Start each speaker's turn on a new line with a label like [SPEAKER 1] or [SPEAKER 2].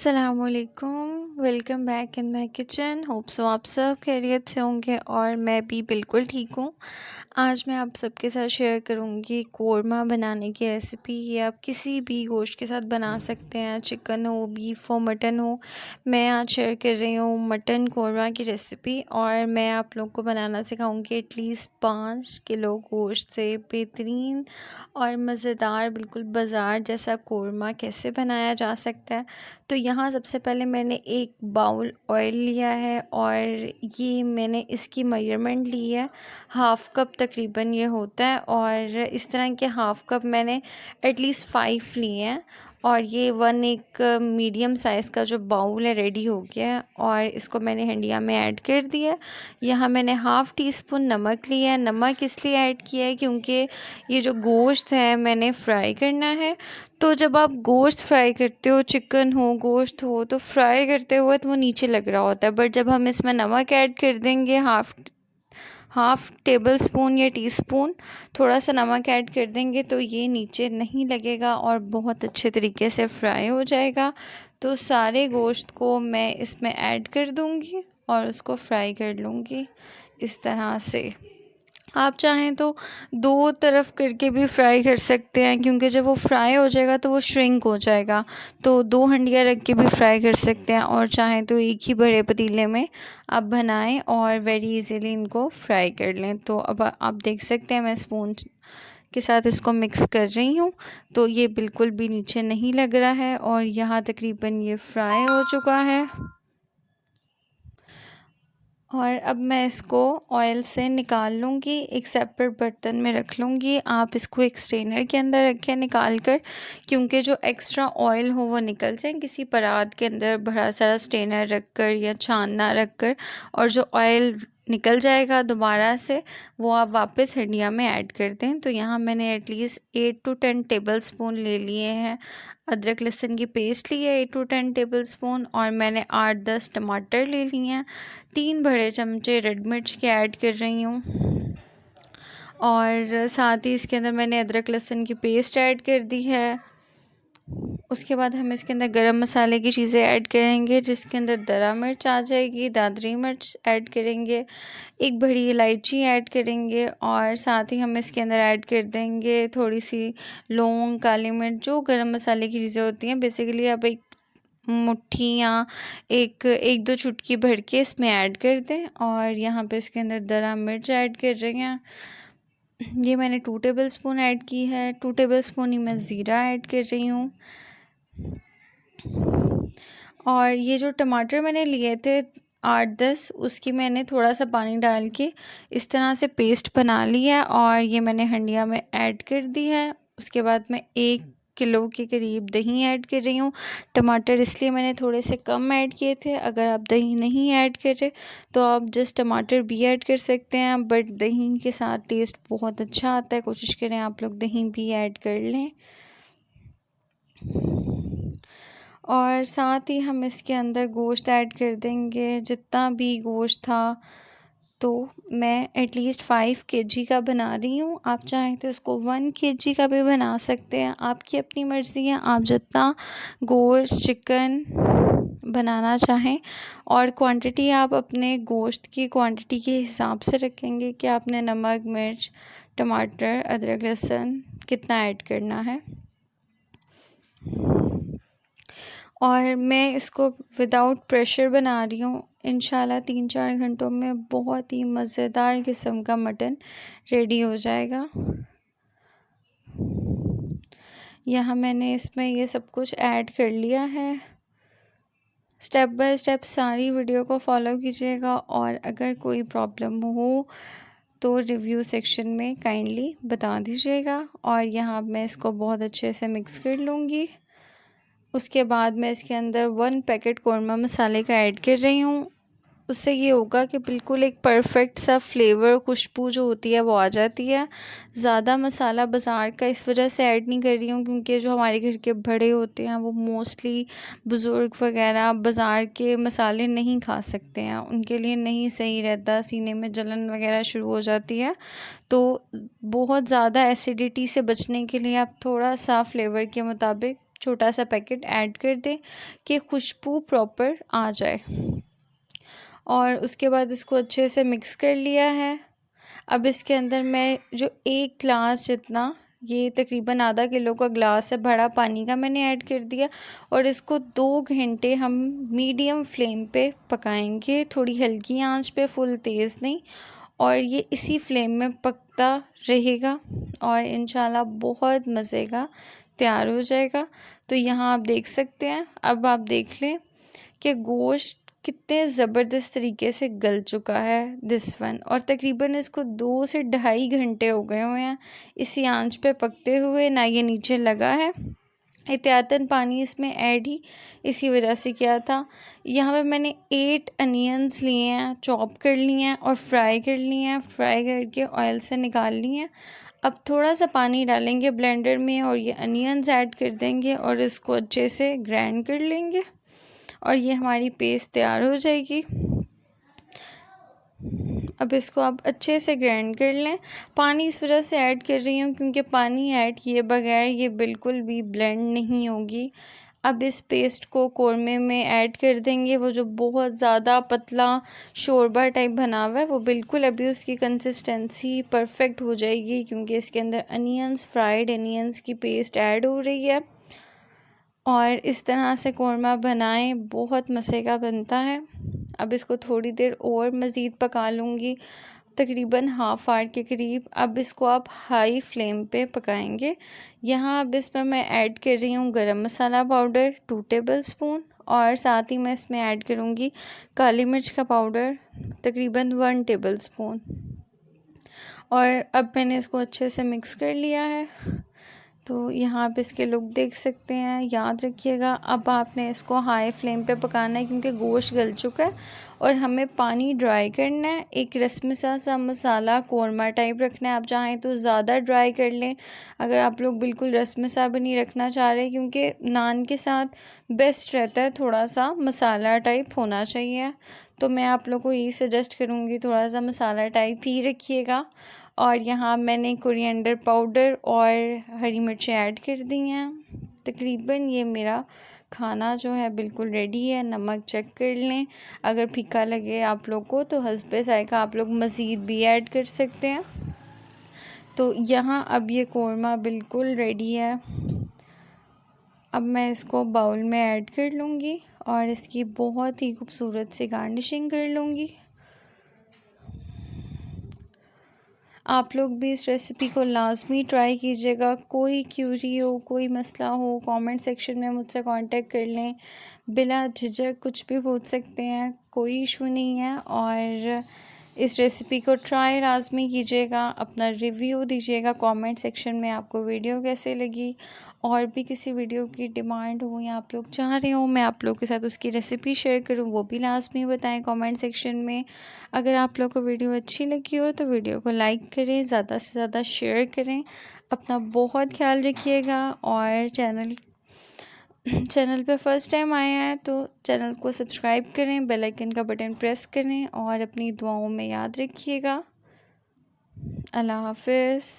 [SPEAKER 1] अस्सलामुअलैकुम, welcome back in my kitchen. Hope so आप सब खैरियत से होंगे और मैं भी बिल्कुल ठीक हूँ। आज मैं आप सबके साथ शेयर करूँगी कोरमा बनाने की रेसिपी। ये आप किसी भी गोश्त के साथ बना सकते हैं, चिकन हो, बीफ हो, मटन हो। मैं आज शेयर कर रही हूँ मटन कोरमा की रेसिपी और मैं आप लोग को बनाना सिखाऊंगी एटलीस्ट 5 किलो गोश्त से बेहतरीन और मज़ेदार बिल्कुल बाज़ार जैसा कोरमा कैसे बनाया जा सकता है। तो यहाँ सबसे पहले मैंने एक बाउल ऑयल लिया है और ये मैंने इसकी मेजरमेंट ली है। हाफ़ कप तकरीबन ये होता है और इस तरह के हाफ़ कप मैंने एटलीस्ट 5 लिए हैं और ये एक मीडियम साइज़ का जो बाउल है रेडी हो गया है और इसको मैंने हंडिया में ऐड कर दिया। यहाँ मैंने हाफ़ टी स्पून नमक लिया है। नमक इसलिए ऐड किया है क्योंकि ये जो गोश्त है मैंने फ्राई करना है। तो जब आप गोश्त फ्राई करते हो, चिकन हो, गोश्त हो, तो फ्राई करते हुए तो वो नीचे लग रहा होता है, बट जब हम इसमें नमक ऐड कर देंगे हाफ़ टेबल स्पून या टीस्पून थोड़ा सा नमक ऐड कर देंगे तो ये नीचे नहीं लगेगा और बहुत अच्छे तरीके से फ्राई हो जाएगा। तो सारे गोश्त को मैं इसमें ऐड कर दूँगी और उसको फ्राई कर लूँगी इस तरह से। आप चाहें तो दो तरफ करके भी फ्राई कर सकते हैं क्योंकि जब वो फ्राई हो जाएगा तो वो श्रिंक हो जाएगा। तो 2 हंडिया रख के भी फ्राई कर सकते हैं और चाहें तो एक ही बड़े पतीले में आप बनाएं और वेरी इजीली इनको फ्राई कर लें। तो अब आप देख सकते हैं मैं स्पून के साथ इसको मिक्स कर रही हूँ तो ये बिल्कुल भी नीचे नहीं लग रहा है और यहाँ तकरीबन ये फ्राई हो चुका है। और अब मैं इसको ऑयल से निकाल लूँगी, एक सेपरेट बर्तन में रख लूँगी। आप इसको एक स्ट्रेनर के अंदर रखें निकाल कर, क्योंकि जो एक्स्ट्रा ऑयल हो वो निकल जाए। किसी परात के अंदर बड़ा सारा स्ट्रेनर रख कर या छानना रख कर और जो ऑयल निकल जाएगा दोबारा से वो आप वापस हंडिया में ऐड कर दें। तो यहाँ मैंने एटलीस्ट 8 to 10 टेबल स्पून ले लिए हैं अदरक लहसुन की पेस्ट ली है 8 to 10 टेबल स्पून और मैंने 8-10 टमाटर ले लिए हैं। 3 बड़े चमचे रेड मिर्च के ऐड कर रही हूँ और साथ ही इसके अंदर मैंने अदरक लहसुन की पेस्ट ऐड कर दी है। उसके बाद हम इसके अंदर गरम मसाले की चीज़ें ऐड करेंगे जिसके अंदर दरा मिर्च आ जाएगी, दादरी मिर्च ऐड करेंगे, एक बड़ी इलायची ऐड करेंगे और साथ ही हम इसके अंदर ऐड कर देंगे थोड़ी सी लौंग, काली मिर्च, जो गरम मसाले की चीज़ें होती हैं। बेसिकली आप एक मुट्ठी या एक दो चुटकी भर के इसमें ऐड कर दें और यहाँ पे इसके अंदर दरा मिर्च ऐड कर रहे हैं। ये मैंने 2 टेबल स्पून ऐड की है। 2 टेबल स्पून ही मैं ज़ीरा ऐड कर रही हूँ और ये जो टमाटर मैंने लिए थे 8-10 उसकी मैंने थोड़ा सा पानी डाल के इस तरह से पेस्ट बना ली है और ये मैंने हंडिया में ऐड कर दी है। उसके बाद मैं 1 किलो के करीब दही ऐड कर रही हूँ। टमाटर इसलिए मैंने थोड़े से कम ऐड किए थे। अगर आप दही नहीं ऐड कर रहे तो आप जस्ट टमाटर भी ऐड कर सकते हैं, बट दही के साथ टेस्ट बहुत अच्छा आता है। कोशिश करें आप लोग दही भी ऐड कर लें और साथ ही हम इसके अंदर गोश्त ऐड कर देंगे जितना भी गोश्त था। तो मैं एटलीस्ट 5 kg का बना रही हूँ। आप चाहें तो इसको 1 kg का भी बना सकते हैं, आपकी अपनी मर्ज़ी है। आप जितना गोश्त चिकन बनाना चाहें और क्वांटिटी आप अपने गोश्त की क्वांटिटी के हिसाब से रखेंगे कि आपने नमक, मिर्च, टमाटर, अदरक लहसुन कितना ऐड करना है। और मैं इसको विदाउट प्रेशर बना रही हूँ। इंशाल्लाह 3-4 घंटों में बहुत ही मज़ेदार किस्म का मटन रेडी हो जाएगा। यहाँ मैंने इसमें ये सब कुछ ऐड कर लिया है। स्टेप बाय स्टेप सारी वीडियो को फॉलो कीजिएगा और अगर कोई प्रॉब्लम हो तो रिव्यू सेक्शन में काइंडली बता दीजिएगा। और यहाँ मैं इसको बहुत अच्छे से मिक्स कर लूँगी। उसके बाद मैं इसके अंदर 1 पैकेट कोरमा मसाले का ऐड कर रही हूँ। उससे ये होगा कि बिल्कुल एक परफेक्ट सा फ्लेवर, खुशबू जो होती है वो आ जाती है। ज़्यादा मसाला बाज़ार का इस वजह से ऐड नहीं कर रही हूँ क्योंकि जो हमारे घर के बड़े होते हैं वो मोस्टली बुज़ुर्ग वगैरह बाज़ार के मसाले नहीं खा सकते हैं, उनके लिए नहीं सही रहता, सीने में जलन वगैरह शुरू हो जाती है। तो बहुत ज़्यादा एसिडिटी से बचने के लिए आप थोड़ा सा फ्लेवर के मुताबिक छोटा सा पैकेट ऐड कर दें कि खुशबू प्रॉपर आ जाए। और उसके बाद इसको अच्छे से मिक्स कर लिया है। अब इसके अंदर मैं जो 1 ग्लास जितना, ये तकरीबन आधा किलो का ग्लास है, बड़ा पानी का मैंने ऐड कर दिया और इसको 2 घंटे हम मीडियम फ्लेम पे पकाएंगे, थोड़ी हल्की आंच पे, फुल तेज़ नहीं। और ये इसी फ्लेम में पकता रहेगा और इंशाल्लाह बहुत मज़े का तैयार हो जाएगा। तो यहाँ आप देख सकते हैं, अब आप देख लें कि गोश्त कितने ज़बरदस्त तरीके से गल चुका है दिस वन। और तकरीबन इसको 2 से ढाई घंटे हो गए हुए हैं इसी आंच पे पकते हुए, ना ये नीचे लगा है। एहतियातन पानी इसमें ऐड ही इसी वजह से किया था। यहाँ पे मैंने 8 अनियंस लिए हैं, चॉप कर लिए हैं और फ्राई कर लिए हैं, फ्राई करके ऑयल से निकाल लिए हैं। अब थोड़ा सा पानी डालेंगे ब्लेंडर में और ये अनियंस ऐड कर देंगे और इसको अच्छे से ग्राइंड कर लेंगे और ये हमारी पेस्ट तैयार हो जाएगी। अब इसको आप अच्छे से ग्राइंड कर लें। पानी इस वजह से ऐड कर रही हूँ क्योंकि पानी ऐड किए बगैर ये बिल्कुल भी ब्लेंड नहीं होगी। अब इस पेस्ट को कौरमे में ऐड कर देंगे। वो जो बहुत ज़्यादा पतला शोरबा टाइप बना हुआ है वो बिल्कुल अभी उसकी कंसिस्टेंसी परफेक्ट हो जाएगी क्योंकि इसके अंदर अनियंस, फ्राइड अनियंस की पेस्ट ऐड हो रही है। और इस तरह से कौरमा बनाएं, बहुत मज़े का बनता है। अब इसको थोड़ी देर और मज़ीद पका लूँगी, तकरीबन हाफ़ आवर के करीब। अब इसको आप हाई फ्लेम पे पकाएंगे। यहाँ अब इसमें मैं ऐड कर रही हूँ गरम मसाला पाउडर 2 टेबलस्पून और साथ ही मैं इसमें ऐड करूँगी काली मिर्च का पाउडर तकरीबन 1 टेबलस्पून। और अब मैंने इसको अच्छे से मिक्स कर लिया है। तो यहाँ आप इसके लुक देख सकते हैं। याद रखिएगा अब आपने इसको हाई फ्लेम पे पकाना है क्योंकि गोश्त गल चुका है और हमें पानी ड्राई करना है। एक रसमसा सा मसाला कौरमा टाइप रखना है। आप चाहें तो ज़्यादा ड्राई कर लें अगर आप लोग बिल्कुल रसमसा भी नहीं रखना चाह रहे, क्योंकि नान के साथ बेस्ट रहता है थोड़ा सा मसाला टाइप होना चाहिए। तो मैं आप लोग को यही सजेस्ट करूँगी थोड़ा सा मसाला टाइप ही रखिएगा। और यहाँ मैंने कोरिएंडर पाउडर और हरी मिर्चें ऐड कर दी हैं। तकरीबन ये मेरा खाना जो है बिल्कुल रेडी है। नमक चेक कर लें, अगर फीका लगे आप लोग को तो हस्बे ज़ायक़ा आप लोग मज़ीद भी ऐड कर सकते हैं। तो यहाँ अब ये कौरमा बिल्कुल रेडी है। अब मैं इसको बाउल में ऐड कर लूँगी और इसकी बहुत ही खूबसूरत सी गार्निशिंग कर लूँगी। आप लोग भी इस रेसिपी को लाजमी ट्राई कीजिएगा। कोई क्यूरी हो, कोई मसला हो, कमेंट सेक्शन में मुझसे कांटेक्ट कर लें, बिला झिझक कुछ भी पूछ सकते हैं, कोई इशू नहीं है। और इस रेसिपी को ट्राई लाजमी कीजिएगा, अपना रिव्यू दीजिएगा कमेंट सेक्शन में आपको वीडियो कैसे लगी। और भी किसी वीडियो की डिमांड हो या आप लोग चाह रहे हो मैं आप लोग के साथ उसकी रेसिपी शेयर करूं, वो भी लाजमी बताएं कमेंट सेक्शन में। अगर आप लोग को वीडियो अच्छी लगी हो तो वीडियो को लाइक करें, ज़्यादा से ज़्यादा शेयर करें। अपना बहुत ख्याल रखिएगा। और चैनल पे फर्स्ट टाइम आए हैं तो चैनल को सब्सक्राइब करें, बेल आइकन का बटन प्रेस करें और अपनी दुआओं में याद रखिएगा। अल्लाह हाफ़िज़।